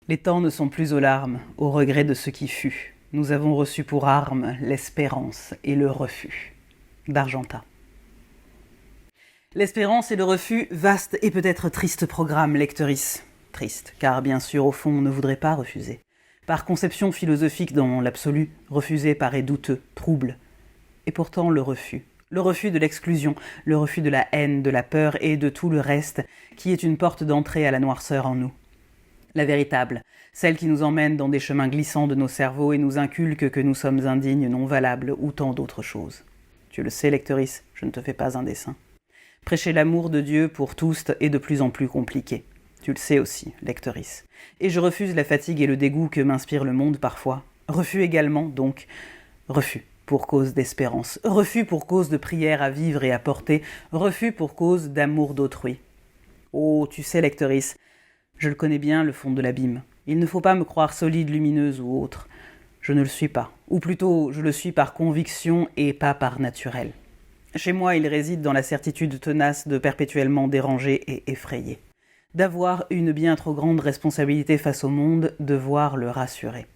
Les temps ne sont plus aux larmes, au regret de ce qui fut. Nous avons reçu pour armes l'espérance et le refus. D'Argentat. L'espérance et le refus, vaste et peut-être triste programme, lectrice. Triste, car bien sûr, au fond, on ne voudrait pas refuser. Par conception philosophique dans l'absolu, refuser paraît douteux, trouble. Et pourtant le refus de l'exclusion, le refus de la haine, de la peur et de tout le reste, qui est une porte d'entrée à la noirceur en nous. La véritable, celle qui nous emmène dans des chemins glissants de nos cerveaux et nous inculque que nous sommes indignes, non valables ou tant d'autres choses. Tu le sais, lectrice, je ne te fais pas un dessein. Prêcher l'amour de Dieu pour tous est de plus en plus compliqué. Tu le sais aussi, lectrice. Et je refuse la fatigue et le dégoût que m'inspire le monde parfois. Refus également, donc. Refus pour cause d'espérance. Refus pour cause de prière à vivre et à porter. Refus pour cause d'amour d'autrui. Oh, tu sais, lectrice, je le connais bien, le fond de l'abîme. Il ne faut pas me croire solide, lumineuse ou autre. Je ne le suis pas. Ou plutôt, je le suis par conviction et pas par naturel. Chez moi, il réside dans la certitude tenace de perpétuellement déranger et effrayer. D'avoir une bien trop grande responsabilité face au monde, devoir le rassurer.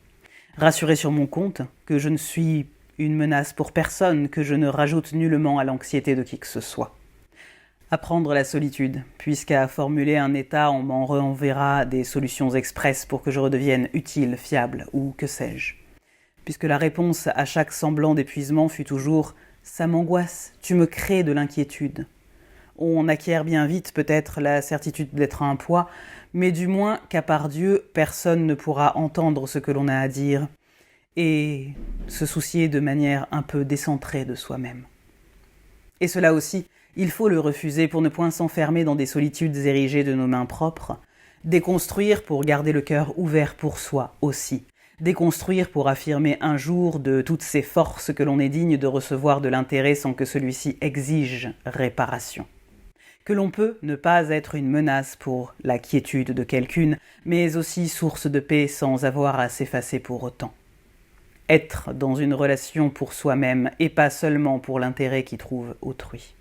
Rassurer sur mon compte, que je ne suis une menace pour personne, que je ne rajoute nullement à l'anxiété de qui que ce soit. Apprendre la solitude, puisqu'à formuler un état, on m'en renverra des solutions expresses pour que je redevienne utile, fiable, ou que sais-je. Puisque la réponse à chaque semblant d'épuisement fut toujours « ça m'angoisse, tu me crées de l'inquiétude ». On acquiert bien vite peut-être la certitude d'être un poids, mais du moins qu'à part Dieu, personne ne pourra entendre ce que l'on a à dire et se soucier de manière un peu décentrée de soi-même. Et cela aussi, il faut le refuser pour ne point s'enfermer dans des solitudes érigées de nos mains propres, déconstruire pour garder le cœur ouvert pour soi aussi, déconstruire pour affirmer un jour de toutes ces forces que l'on est digne de recevoir de l'intérêt sans que celui-ci exige réparation. Que l'on peut ne pas être une menace pour la quiétude de quelqu'une, mais aussi source de paix sans avoir à s'effacer pour autant. Être dans une relation pour soi-même et pas seulement pour l'intérêt qu'y trouve autrui.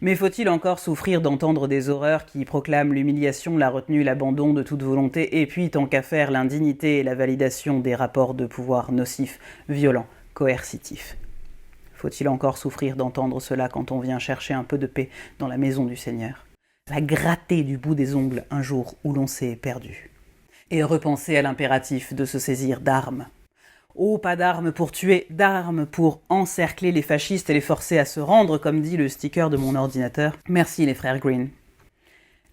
Mais faut-il encore souffrir d'entendre des horreurs qui proclament l'humiliation, la retenue, l'abandon de toute volonté, et puis tant qu'à faire l'indignité et la validation des rapports de pouvoir nocifs, violents, coercitifs? Faut-il encore souffrir d'entendre cela quand on vient chercher un peu de paix dans la maison du Seigneur? La gratter du bout des ongles un jour où l'on s'est perdu. Et repenser à l'impératif de se saisir d'armes. Oh, pas d'armes pour tuer, d'armes pour encercler les fascistes et les forcer à se rendre, comme dit le sticker de mon ordinateur. Merci les frères Green.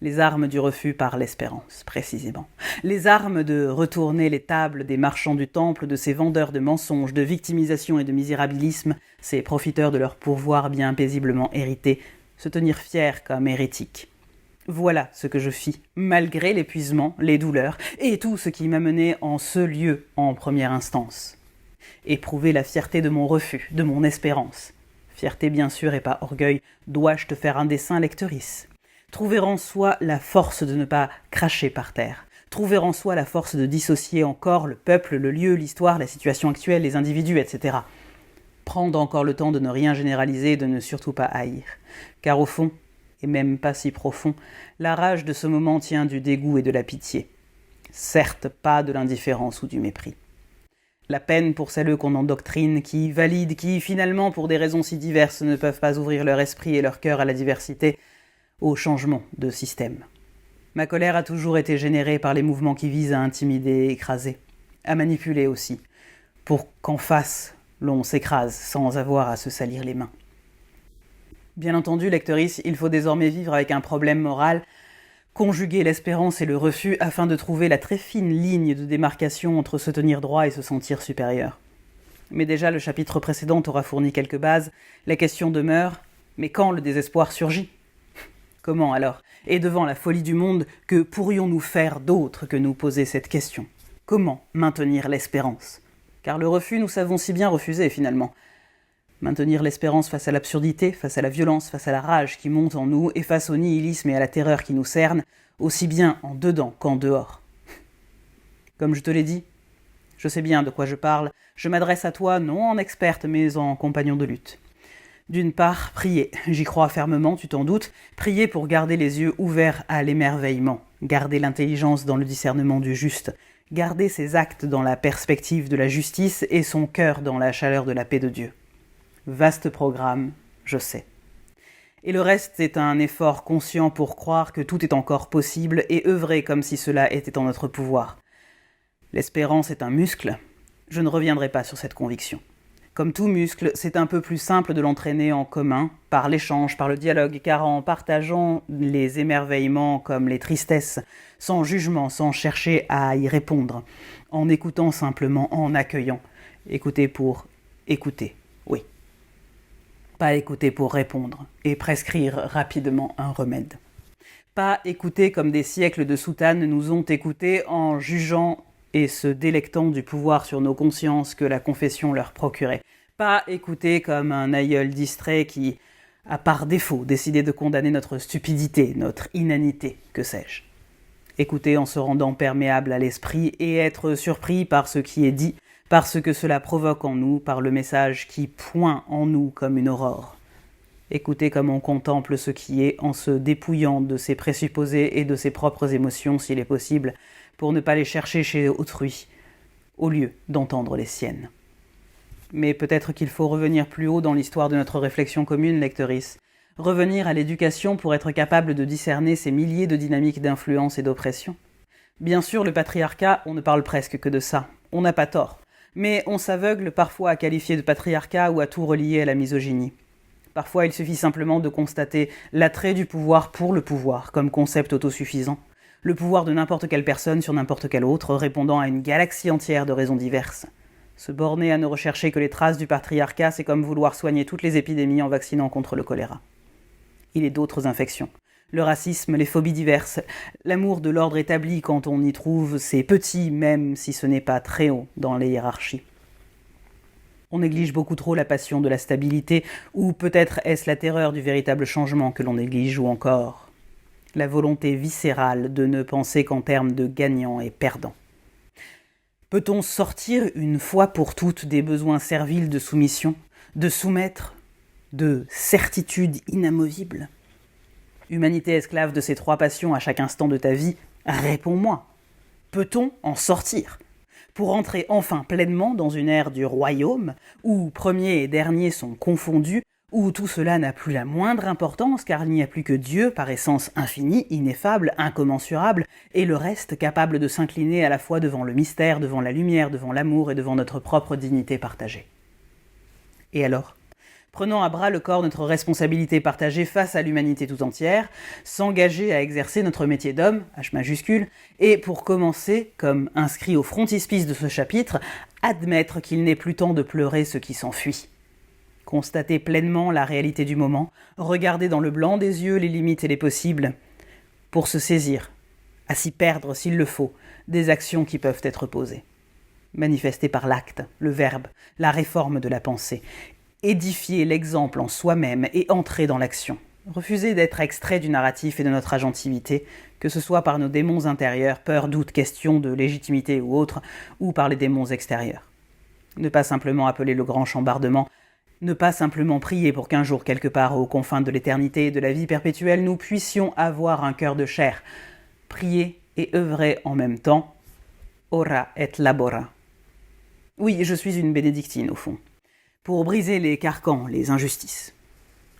Les armes du refus par l'espérance, précisément. Les armes de retourner les tables des marchands du temple, de ces vendeurs de mensonges, de victimisation et de misérabilisme, ces profiteurs de leur pourvoir bien paisiblement hérité, se tenir fiers comme hérétiques. Voilà ce que je fis, malgré l'épuisement, les douleurs, et tout ce qui m'a mené en ce lieu en première instance. Éprouver la fierté de mon refus, de mon espérance. Fierté bien sûr et pas orgueil, dois-je te faire un dessein, lectrice? Trouver en soi la force de ne pas cracher par terre. Trouver en soi la force de dissocier encore le peuple, le lieu, l'histoire, la situation actuelle, les individus, etc. Prendre encore le temps de ne rien généraliser et de ne surtout pas haïr. Car au fond, et même pas si profond, la rage de ce moment tient du dégoût et de la pitié. Certes, pas de l'indifférence ou du mépris. La peine pour celles qu'on endoctrine, qui valident, qui finalement, pour des raisons si diverses, ne peuvent pas ouvrir leur esprit et leur cœur à la diversité, au changement de système. Ma colère a toujours été générée par les mouvements qui visent à intimider et écraser, à manipuler aussi, pour qu'en face, l'on s'écrase sans avoir à se salir les mains. Bien entendu, lectrice, il faut désormais vivre avec un problème moral, conjuguer l'espérance et le refus afin de trouver la très fine ligne de démarcation entre se tenir droit et se sentir supérieur. Mais déjà, le chapitre précédent aura fourni quelques bases. La question demeure, mais quand le désespoir surgit? Comment alors? Et devant la folie du monde, que pourrions-nous faire d'autre que nous poser cette question? Comment maintenir l'espérance? Car le refus, nous savons si bien refuser finalement. Maintenir l'espérance face à l'absurdité, face à la violence, face à la rage qui monte en nous et face au nihilisme et à la terreur qui nous cernent, aussi bien en dedans qu'en dehors. Comme je te l'ai dit, je sais bien de quoi je parle, je m'adresse à toi non en experte mais en compagnon de lutte. D'une part, prier, j'y crois fermement, tu t'en doutes, prier pour garder les yeux ouverts à l'émerveillement, garder l'intelligence dans le discernement du juste, garder ses actes dans la perspective de la justice et son cœur dans la chaleur de la paix de Dieu. Vaste programme, je sais. Et le reste est un effort conscient pour croire que tout est encore possible et œuvrer comme si cela était en notre pouvoir. L'espérance est un muscle. Je ne reviendrai pas sur cette conviction. Comme tout muscle, c'est un peu plus simple de l'entraîner en commun, par l'échange, par le dialogue, car en partageant les émerveillements comme les tristesses, sans jugement, sans chercher à y répondre, en écoutant simplement, en accueillant. Écouter pour écouter, oui. Pas écouter pour répondre et prescrire rapidement un remède. Pas écouter comme des siècles de soutanes nous ont écoutés en jugeant et se délectant du pouvoir sur nos consciences que la confession leur procurait. Pas écouter comme un aïeul distrait qui a par défaut décidé de condamner notre stupidité, notre inanité, que sais-je. Écouter en se rendant perméable à l'esprit et être surpris par ce qui est dit, par ce que cela provoque en nous, par le message qui pointe en nous comme une aurore. Écouter comme on contemple ce qui est en se dépouillant de ses présupposés et de ses propres émotions s'il est possible, pour ne pas les chercher chez autrui, au lieu d'entendre les siennes. Mais peut-être qu'il faut revenir plus haut dans l'histoire de notre réflexion commune, lectrice, revenir à l'éducation pour être capable de discerner ces milliers de dynamiques d'influence et d'oppression. Bien sûr, le patriarcat, on ne parle presque que de ça, on n'a pas tort, mais on s'aveugle parfois à qualifier de patriarcat ou à tout relier à la misogynie. Parfois, il suffit simplement de constater l'attrait du pouvoir pour le pouvoir, comme concept autosuffisant, le pouvoir de n'importe quelle personne sur n'importe quelle autre, répondant à une galaxie entière de raisons diverses. Se borner à ne rechercher que les traces du patriarcat, c'est comme vouloir soigner toutes les épidémies en vaccinant contre le choléra. Il est d'autres infections. Le racisme, les phobies diverses, l'amour de l'ordre établi quand on y trouve ses petits, même si ce n'est pas très haut dans les hiérarchies. On néglige beaucoup trop la passion de la stabilité, ou peut-être est-ce la terreur du véritable changement que l'on néglige, ou encore la volonté viscérale de ne penser qu'en termes de gagnant et perdant. Peut-on sortir une fois pour toutes des besoins serviles de soumission, de soumettre, de certitude inamovible ? Humanité esclave de ces trois passions à chaque instant de ta vie, réponds-moi. Peut-on en sortir ? Pour entrer enfin pleinement dans une ère du royaume, où premier et dernier sont confondus, où tout cela n'a plus la moindre importance car il n'y a plus que Dieu par essence infinie, ineffable, incommensurable, et le reste capable de s'incliner à la fois devant le mystère, devant la lumière, devant l'amour et devant notre propre dignité partagée. Et alors ? Prenant à bras le corps notre responsabilité partagée face à l'humanité tout entière, s'engager à exercer notre métier d'homme, H majuscule, et pour commencer, comme inscrit au frontispice de ce chapitre, admettre qu'il n'est plus temps de pleurer ce qui s'enfuit. Constater pleinement la réalité du moment, regarder dans le blanc des yeux les limites et les possibles, pour se saisir, à s'y perdre s'il le faut, des actions qui peuvent être posées. Manifester par l'acte, le verbe, la réforme de la pensée, édifier l'exemple en soi-même et entrer dans l'action. Refuser d'être extrait du narratif et de notre agentivité, que ce soit par nos démons intérieurs, peur, doute, question de légitimité ou autre, ou par les démons extérieurs. Ne pas simplement appeler le grand chambardement, ne pas simplement prier pour qu'un jour, quelque part aux confins de l'éternité et de la vie perpétuelle, nous puissions avoir un cœur de chair. Prier et œuvrer en même temps. Ora et labora. Oui, je suis une bénédictine au fond. Pour briser les carcans, les injustices.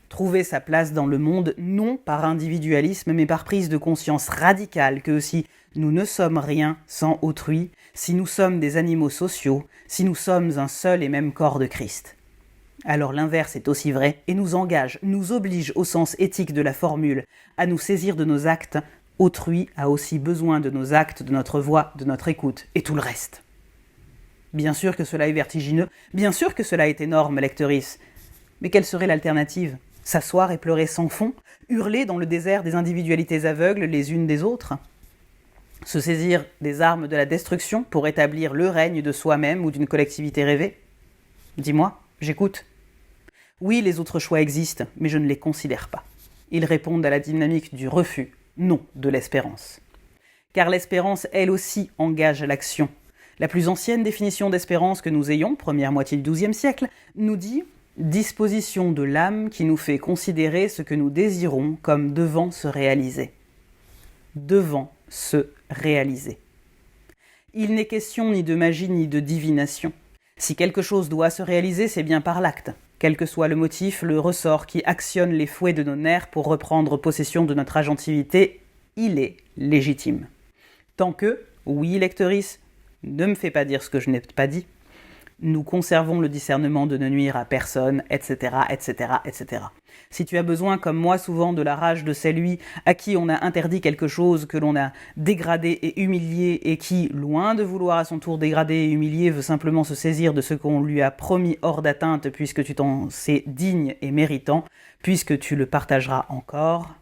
Trouver sa place dans le monde, non par individualisme, mais par prise de conscience radicale que si nous ne sommes rien sans autrui, si nous sommes des animaux sociaux, si nous sommes un seul et même corps de Christ. Alors l'inverse est aussi vrai et nous engage, nous oblige au sens éthique de la formule à nous saisir de nos actes. Autrui a aussi besoin de nos actes, de notre voix, de notre écoute et tout le reste. Bien sûr que cela est vertigineux, bien sûr que cela est énorme, lectrice. Mais quelle serait l'alternative ? S'asseoir et pleurer sans fond ? Hurler dans le désert des individualités aveugles les unes des autres ? Se saisir des armes de la destruction pour établir le règne de soi-même ou d'une collectivité rêvée ? Dis-moi, j'écoute. Oui, les autres choix existent, mais je ne les considère pas. Ils répondent à la dynamique du refus, non de l'espérance. Car l'espérance, elle aussi, engage l'action. La plus ancienne définition d'espérance que nous ayons, première moitié du XIIe siècle, nous dit « disposition de l'âme qui nous fait considérer ce que nous désirons comme devant se réaliser. » Devant se réaliser. Il n'est question ni de magie ni de divination. Si quelque chose doit se réaliser, c'est bien par l'acte. Quel que soit le motif, le ressort qui actionne les fouets de nos nerfs pour reprendre possession de notre agentivité, il est légitime. Tant que, oui lectrice, ne me fais pas dire ce que je n'ai pas dit, nous conservons le discernement de ne nuire à personne, etc., etc., etc. Si tu as besoin, comme moi souvent, de la rage de celui à qui on a interdit quelque chose, que l'on a dégradé et humilié, et qui, loin de vouloir à son tour dégrader et humilier, veut simplement se saisir de ce qu'on lui a promis hors d'atteinte, puisque tu t'en sais digne et méritant, puisque tu le partageras encore.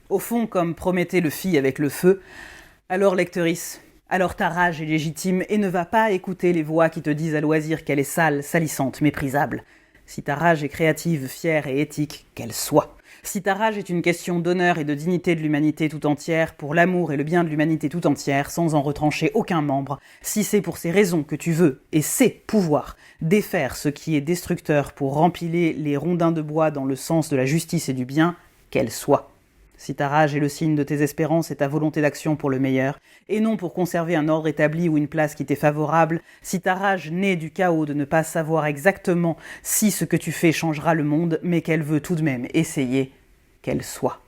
Au fond, comme Prométhée le fit avec le feu, alors lectrice, alors ta rage est légitime et ne va pas écouter les voix qui te disent à loisir qu'elle est sale, salissante, méprisable. Si ta rage est créative, fière et éthique, qu'elle soit. Si ta rage est une question d'honneur et de dignité de l'humanité tout entière, pour l'amour et le bien de l'humanité tout entière, sans en retrancher aucun membre, si c'est pour ces raisons que tu veux, et sais pouvoir, défaire ce qui est destructeur pour rempiler les rondins de bois dans le sens de la justice et du bien, qu'elle soit. Si ta rage est le signe de tes espérances et ta volonté d'action pour le meilleur, et non pour conserver un ordre établi ou une place qui t'est favorable, si ta rage naît du chaos de ne pas savoir exactement si ce que tu fais changera le monde, mais qu'elle veut tout de même essayer, qu'elle soit.